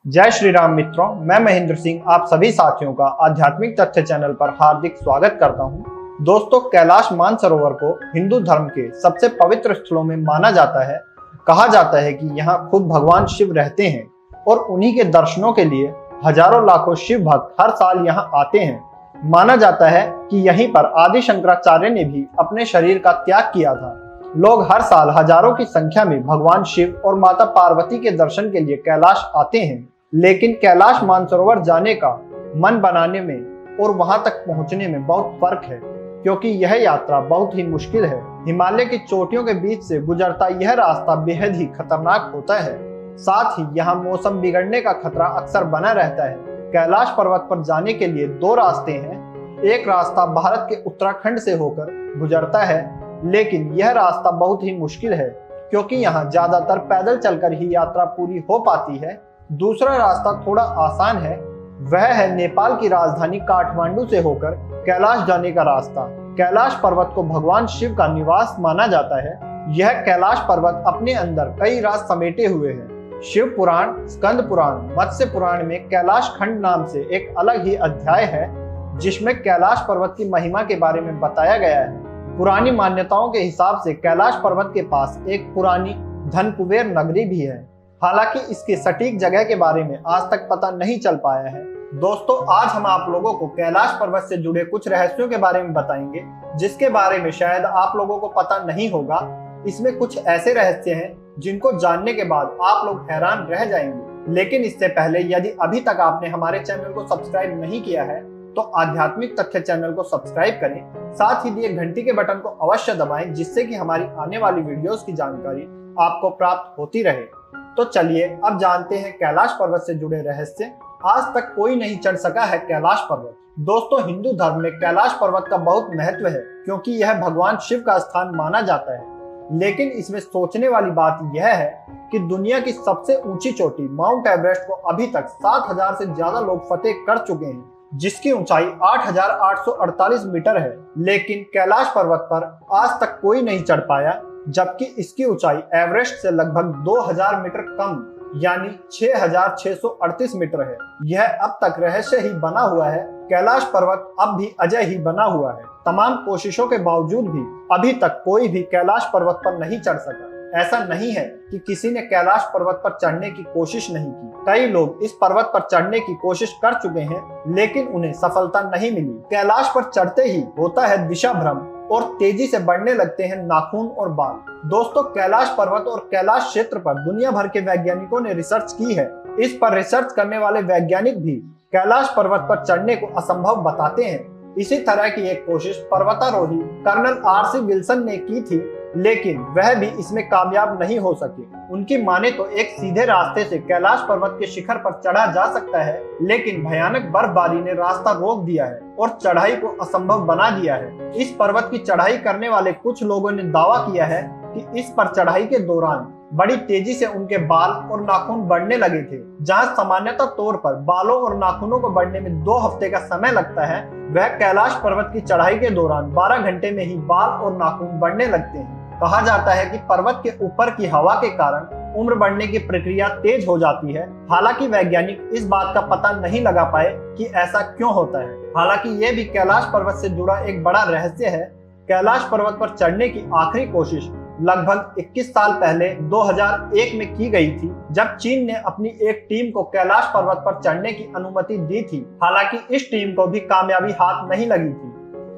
जय श्री राम मित्रों, मैं महेंद्र सिंह आप सभी साथियों का आध्यात्मिक तथ्य चैनल पर हार्दिक स्वागत करता हूं। दोस्तों, कैलाश मानसरोवर को हिंदू धर्म के सबसे पवित्र स्थलों में माना जाता है। कहा जाता है कि यहाँ खुद भगवान शिव रहते हैं और उन्हीं के दर्शनों के लिए हजारों लाखों शिव भक्त हर साल यहाँ आते हैं। माना जाता है कि यहीं पर आदि शंकराचार्य ने भी अपने शरीर का त्याग किया था। लोग हर साल हजारों की संख्या में भगवान शिव और माता पार्वती के दर्शन के लिए कैलाश आते हैं, लेकिन कैलाश मानसरोवर जाने का मन बनाने में और वहां तक पहुंचने में बहुत फर्क है, क्योंकि यह यात्रा बहुत ही मुश्किल है। हिमालय की चोटियों के बीच से गुजरता यह रास्ता बेहद ही खतरनाक होता है। साथ ही यहाँ मौसम बिगड़ने का खतरा अक्सर बना रहता है। कैलाश पर्वत पर जाने के लिए दो रास्ते हैं। एक रास्ता भारत के उत्तराखंड से होकर गुजरता है, लेकिन यह रास्ता बहुत ही मुश्किल है, क्योंकि यहाँ ज्यादातर पैदल चलकर ही यात्रा पूरी हो पाती है। दूसरा रास्ता थोड़ा आसान है, वह है नेपाल की राजधानी काठमांडू से होकर कैलाश जाने का रास्ता। कैलाश पर्वत को भगवान शिव का निवास माना जाता है। यह कैलाश पर्वत अपने अंदर कई राज समेटे हुए है। शिव पुराण, स्कंद पुराण, मत्स्य पुराण में कैलाश खंड नाम से एक अलग ही अध्याय है, जिसमें कैलाश पर्वत की महिमा के बारे में बताया गया है। पुरानी मान्यताओं के हिसाब से कैलाश पर्वत के पास एक पुरानी धन कुबेर नगरी भी है। हालांकि इसके सटीक जगह के बारे में आज तक पता नहीं चल पाया है। दोस्तों, आज हम आप लोगों को कैलाश पर्वत से जुड़े कुछ रहस्यों के बारे में बताएंगे, जिसके बारे में शायद आप लोगों को पता नहीं होगा। इसमें कुछ ऐसे रहस्य हैं जिनको जानने के बाद आप लोग हैरान रह जाएंगे। लेकिन इससे पहले यदि अभी तक आपने हमारे चैनल को सब्सक्राइब नहीं किया है तो आध्यात्मिक तथ्य चैनल को सब्सक्राइब करें। साथ ही दिए घंटी के बटन को अवश्य दबाएं, जिससे कि हमारी आने वाली वीडियोस की जानकारी आपको प्राप्त होती रहे। तो चलिए अब जानते हैं कैलाश पर्वत से जुड़े रहस्य। आज तक कोई नहीं चढ़ सका है कैलाश पर्वत। दोस्तों, हिंदू धर्म में कैलाश पर्वत का बहुत महत्व है, क्योंकि यह भगवान शिव का स्थान माना जाता है। लेकिन इसमें सोचने वाली बात यह है कि दुनिया की सबसे ऊंची चोटी माउंट एवरेस्ट को अभी तक 7000 से ज्यादा लोग फतेह कर चुके हैं, जिसकी ऊंचाई 8848 मीटर है। लेकिन कैलाश पर्वत पर आज तक कोई नहीं चढ़ पाया, जबकि इसकी ऊंचाई एवरेस्ट से लगभग 2000 मीटर कम यानी 6638 मीटर है। यह अब तक रहस्य ही बना हुआ है। कैलाश पर्वत अब भी अजय ही बना हुआ है। तमाम कोशिशों के बावजूद भी अभी तक कोई भी कैलाश पर्वत पर नहीं चढ़ सका। ऐसा नहीं है कि किसी ने कैलाश पर्वत पर चढ़ने की कोशिश नहीं की। कई लोग इस पर्वत पर चढ़ने की कोशिश कर चुके हैं, लेकिन उन्हें सफलता नहीं मिली। कैलाश पर चढ़ते ही होता है दिशा भ्रम और तेजी से बढ़ने लगते हैं नाखून और बाल। दोस्तों, कैलाश पर्वत और कैलाश क्षेत्र पर दुनिया भर के वैज्ञानिकों ने रिसर्च की है। इस पर रिसर्च करने वाले वैज्ञानिक भी कैलाश पर्वत पर चढ़ने को असंभव बताते हैं। इसी तरह की एक कोशिश पर्वतारोही कर्नल RC विल्सन ने की थी, लेकिन वह भी इसमें कामयाब नहीं हो सके। उनकी माने तो एक सीधे रास्ते से कैलाश पर्वत के शिखर पर चढ़ा जा सकता है, लेकिन भयानक बर्फबारी ने रास्ता रोक दिया है और चढ़ाई को असंभव बना दिया है। इस पर्वत की चढ़ाई करने वाले कुछ लोगों ने दावा किया है कि इस पर चढ़ाई के दौरान बड़ी तेजी से उनके बाल और नाखून बढ़ने लगे थे। जहां सामान्यतः तौर पर बालों और नाखूनों को बढ़ने में 2 हफ्ते का समय लगता है, वह कैलाश पर्वत की चढ़ाई के दौरान 12 घंटे में ही बाल और नाखून बढ़ने लगते हैं। कहा जाता है कि पर्वत के ऊपर की हवा के कारण उम्र बढ़ने की प्रक्रिया तेज हो जाती है। हालांकि वैज्ञानिक इस बात का पता नहीं लगा पाए कि ऐसा क्यों होता है। हालांकि यह भी कैलाश पर्वत से जुड़ा एक बड़ा रहस्य है। कैलाश पर्वत पर चढ़ने की आखिरी कोशिश लगभग 21 साल पहले 2001 में की गई थी, जब चीन ने अपनी एक टीम को कैलाश पर्वत पर चढ़ने की अनुमति दी थी। हालांकि इस टीम को भी कामयाबी हाथ नहीं लगी थी।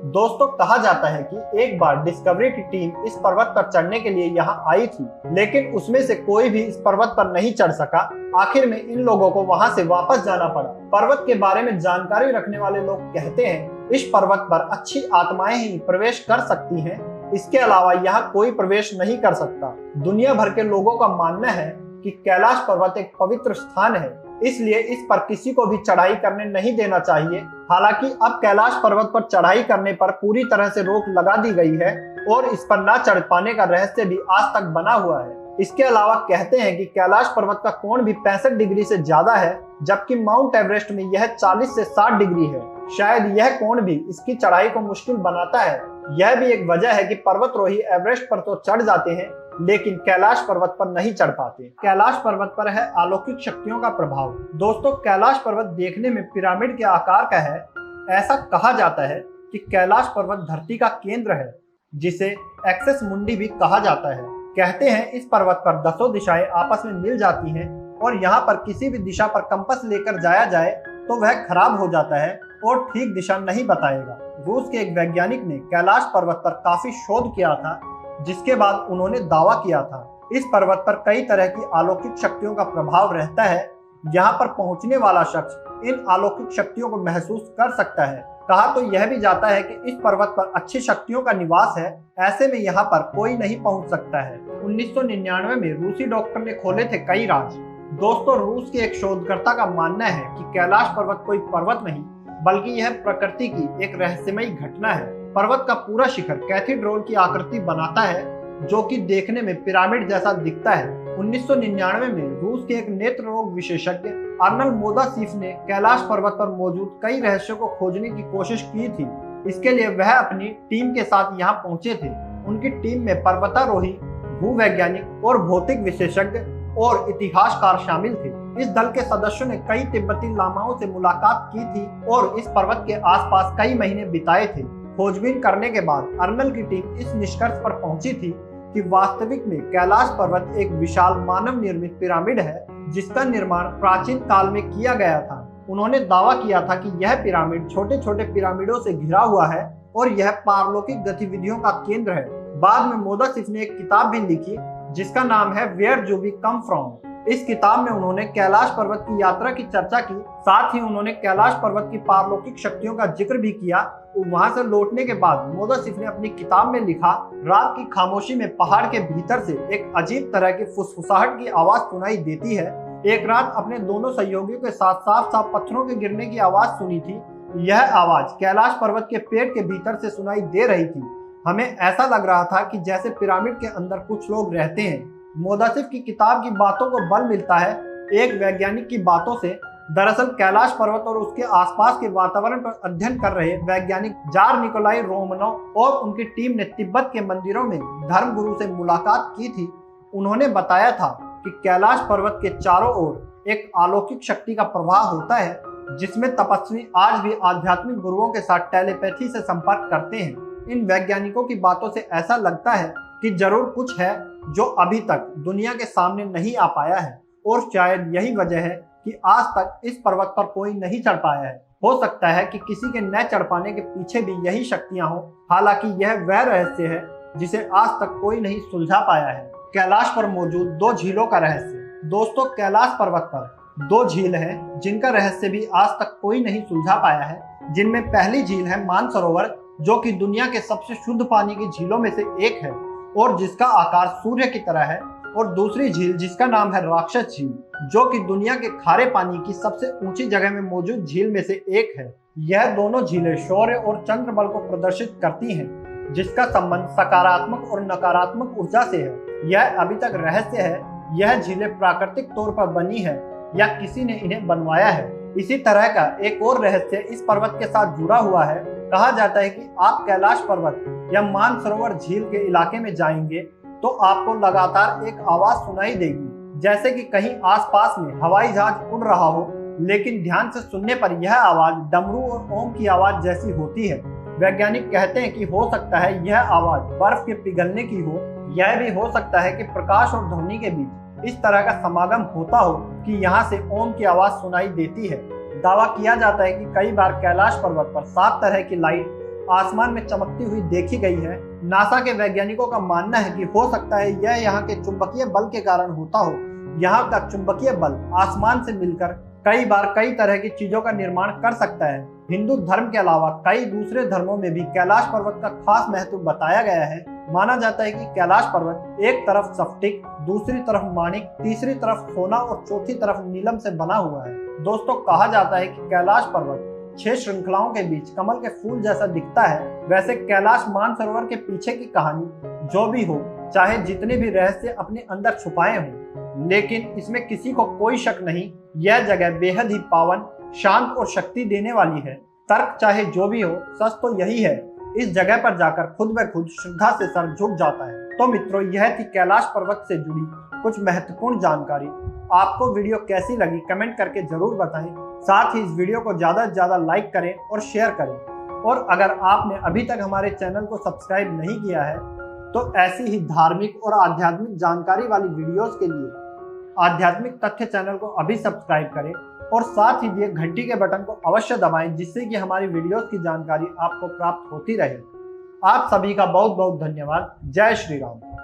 दोस्तों, कहा जाता है कि एक बार डिस्कवरी की टीम इस पर्वत पर चढ़ने के लिए यहाँ आई थी, लेकिन उसमें से कोई भी इस पर्वत पर नहीं चढ़ सका। आखिर में इन लोगों को वहां से वापस जाना पड़ा। पर्वत के बारे में जानकारी रखने वाले लोग कहते हैं इस पर्वत पर अच्छी आत्माएं ही प्रवेश कर सकती हैं। इसके अलावा यहाँ कोई प्रवेश नहीं कर सकता। दुनिया भर के लोगों का मानना है कि कैलाश पर्वत एक पवित्र स्थान है, इसलिए इस पर किसी को भी चढ़ाई करने नहीं देना चाहिए। हालांकि अब कैलाश पर्वत पर चढ़ाई करने पर पूरी तरह से रोक लगा दी गई है और इस पर न चढ़ पाने का रहस्य भी आज तक बना हुआ है। इसके अलावा कहते हैं कि कैलाश पर्वत का कोण भी 65 डिग्री से ज्यादा है, जबकि माउंट एवरेस्ट में यह 40 से 60 डिग्री है। शायद यह कोण भी इसकी चढ़ाई को मुश्किल बनाता है। यह भी एक वजह है कि पर्वतरोही एवरेस्ट पर तो चढ़ जाते हैं, लेकिन कैलाश पर्वत पर नहीं चढ़ पाते। कैलाश पर्वत पर है अलौकिक शक्तियों का प्रभाव। दोस्तों, कैलाश पर्वत देखने में पिरामिड के आकार का है। ऐसा कहा जाता है कि कैलाश पर्वत धरती का केंद्र है, जिसे एक्सिस मुंडी भी कहा जाता है। कहते हैं इस पर्वत पर 10 दिशाएं आपस में मिल जाती हैं और यहाँ पर किसी भी दिशा पर कंपास लेकर जाया जाए तो वह खराब हो जाता है और ठीक दिशा नहीं बताएगा। रूस के एक वैज्ञानिक ने कैलाश पर्वत पर काफी शोध किया था, जिसके बाद उन्होंने दावा किया था इस पर्वत पर कई तरह की अलौकिक शक्तियों का प्रभाव रहता है। यहाँ पर पहुंचने वाला शख्स इन अलौकिक शक्तियों को महसूस कर सकता है। कहा तो यह भी जाता है कि इस पर्वत पर अच्छी शक्तियों का निवास है, ऐसे में यहाँ पर कोई नहीं पहुंच सकता है। 1999 में रूसी डॉक्टर ने खोले थे कई राज। दोस्तों, रूस के एक शोधकर्ता का मानना है कि कैलाश पर्वत कोई पर्वत नहीं बल्कि यह प्रकृति की एक रहस्यमयी घटना है। पर्वत का पूरा शिखर कैथीड्रल की आकृति बनाता है, जो कि देखने में पिरामिड जैसा दिखता है। 1999 में रूस के एक नेत्र रोग विशेषज्ञ अर्नल मोदासिफ ने कैलाश पर्वत पर मौजूद कई रहस्यों को खोजने की कोशिश की थी। इसके लिए वह अपनी टीम के साथ यहाँ पहुंचे थे। उनकी टीम में पर्वतारोही, भूवैज्ञानिक और भौतिक विशेषज्ञ और इतिहासकार शामिल थे। इस दल के सदस्यों ने कई तिब्बती लामाओं से मुलाकात की थी और इस पर्वत के आसपास कई महीने बिताए थे। खोजबीन करने के बाद अर्नल की टीम इस निष्कर्ष पर पहुंची थी कि वास्तविक में कैलाश पर्वत एक विशाल मानव निर्मित पिरामिड है, जिसका निर्माण प्राचीन काल में किया गया था। उन्होंने दावा किया था कि यह पिरामिड छोटे छोटे पिरामिडों से घिरा हुआ है और यह पारलौकिक गतिविधियों का केंद्र है। बाद में मोदासिफ ने एक किताब भी लिखी जिसका नाम है where do we come from. इस किताब में उन्होंने कैलाश पर्वत की यात्रा की चर्चा की, साथ ही उन्होंने कैलाश पर्वत की पारलौकिक शक्तियों का जिक्र भी किया। वहां से लौटने के बाद मोदासिफ ने अपनी किताब में लिखा, रात की खामोशी में पहाड़ के भीतर से एक अजीब तरह की फुसफुसाहट की आवाज सुनाई देती है। एक रात अपने दोनों सहयोगियों के साथ साफ साफ पत्थरों के गिरने की आवाज सुनी थी। यह आवाज कैलाश पर्वत के पेट के भीतर से सुनाई दे रही थी। हमें ऐसा लग रहा था कि जैसे पिरामिड के अंदर कुछ लोग रहते हैं। मोदासिफ की किताब की बातों को बल मिलता है एक वैज्ञानिक की बातों से। दरअसल कैलाश पर्वत और उसके आसपास के वातावरण पर अध्ययन कर रहे वैज्ञानिक जार निकोलाई रोमनोव और उनकी टीम ने तिब्बत के मंदिरों में धर्मगुरु से मुलाकात की थी। उन्होंने बताया था कि कैलाश पर्वत के चारों ओर एक अलौकिक शक्ति का प्रवाह होता है, जिसमें तपस्वी आज भी आध्यात्मिक गुरुओं के साथ टेलीपैथी से संपर्क करते हैं। इन वैज्ञानिकों की बातों से ऐसा लगता है कि जरूर कुछ है जो अभी तक दुनिया के सामने नहीं आ पाया है, और शायद यही वजह है कि आज तक इस पर्वत पर कोई नहीं चढ़ पाया है। हो सकता है कि किसी के न चढ़ पाने के पीछे भी यही शक्तियां हों। हालांकि यह वह रहस्य है जिसे आज तक कोई नहीं सुलझा पाया है। कैलाश पर मौजूद 2 झीलों का रहस्य। दोस्तों, कैलाश पर्वत पर 2 झील हैं जिनका रहस्य भी आज तक कोई नहीं सुलझा पाया है। जिनमें पहली झील है मानसरोवर, जो कि दुनिया के सबसे शुद्ध पानी की झीलों में से एक है और जिसका आकार सूर्य की तरह है, और दूसरी झील जिसका नाम है राक्षस झील, जो कि दुनिया के खारे पानी की सबसे ऊंची जगह में मौजूद झील में से एक है। यह दोनों झीलें शौर्य और चंद्र बल को प्रदर्शित करती हैं, जिसका संबंध सकारात्मक और नकारात्मक ऊर्जा से है। यह अभी तक रहस्य है, यह झीलें प्राकृतिक तौर पर बनी है या किसी ने इन्हें बनवाया है। इसी तरह का एक और रहस्य इस पर्वत के साथ जुड़ा हुआ है। कहा जाता है कि आप कैलाश पर्वत या मानसरोवर झील के इलाके में जाएंगे तो आपको लगातार एक आवाज सुनाई देगी, जैसे कि कहीं आसपास में हवाई जहाज उड़ रहा हो, लेकिन ध्यान से सुनने पर यह आवाज डमरू और ओम की आवाज जैसी होती है। वैज्ञानिक कहते हैं कि हो सकता है यह आवाज बर्फ के पिघलने की हो। यह भी हो सकता है कि प्रकाश और ध्वनि के बीच इस तरह का समागम होता हो कि यहाँ से ओम की आवाज सुनाई देती है। दावा किया जाता है कि कई बार कैलाश पर्वत पर 7 तरह की लाइट आसमान में चमकती हुई देखी गई है। नासा के वैज्ञानिकों का मानना है कि हो सकता है यह यहाँ के चुंबकीय बल के कारण होता हो। यहाँ का चुंबकीय बल आसमान से मिलकर कई बार कई तरह की चीजों का निर्माण कर सकता है। हिंदू धर्म के अलावा कई दूसरे धर्मों में भी कैलाश पर्वत का खास महत्व बताया गया है। माना जाता है कि कैलाश पर्वत एक तरफ स्फटिक, दूसरी तरफ माणिक, तीसरी तरफ सोना और चौथी तरफ नीलम से बना हुआ है। दोस्तों, कहा जाता है कि कैलाश पर्वत 6 श्रृंखलाओं के बीच कमल के फूल जैसा दिखता है। वैसे कैलाश मानसरोवर के पीछे की कहानी जो भी हो, चाहे जितने भी रहस्य अपने अंदर छुपाए हों, लेकिन इसमें किसी को कोई शक नहीं, यह जगह बेहद ही पावन, शांत और शक्ति देने वाली है। तर्क चाहे जो भी हो, सच तो यही है, इस जगह पर जाकर खुद ब खुद श्रद्धा से सर झुक जाता है। तो मित्रों, यह थी कैलाश पर्वत से जुड़ी कुछ महत्वपूर्ण जानकारी। आपको वीडियो कैसी लगी कमेंट करके जरूर बताएं। साथ ही इस वीडियो को ज़्यादा से ज़्यादा लाइक करें और शेयर करें। और अगर आपने अभी तक हमारे चैनल को सब्सक्राइब नहीं किया है तो ऐसी ही धार्मिक और आध्यात्मिक जानकारी वाली वीडियोस के लिए आध्यात्मिक तथ्य चैनल को अभी सब्सक्राइब करें और साथ ही दिए घंटी के बटन को अवश्य दबाएं, जिससे कि हमारी वीडियोस की जानकारी आपको प्राप्त होती रहे। आप सभी का बहुत बहुत धन्यवाद। जय श्री राम।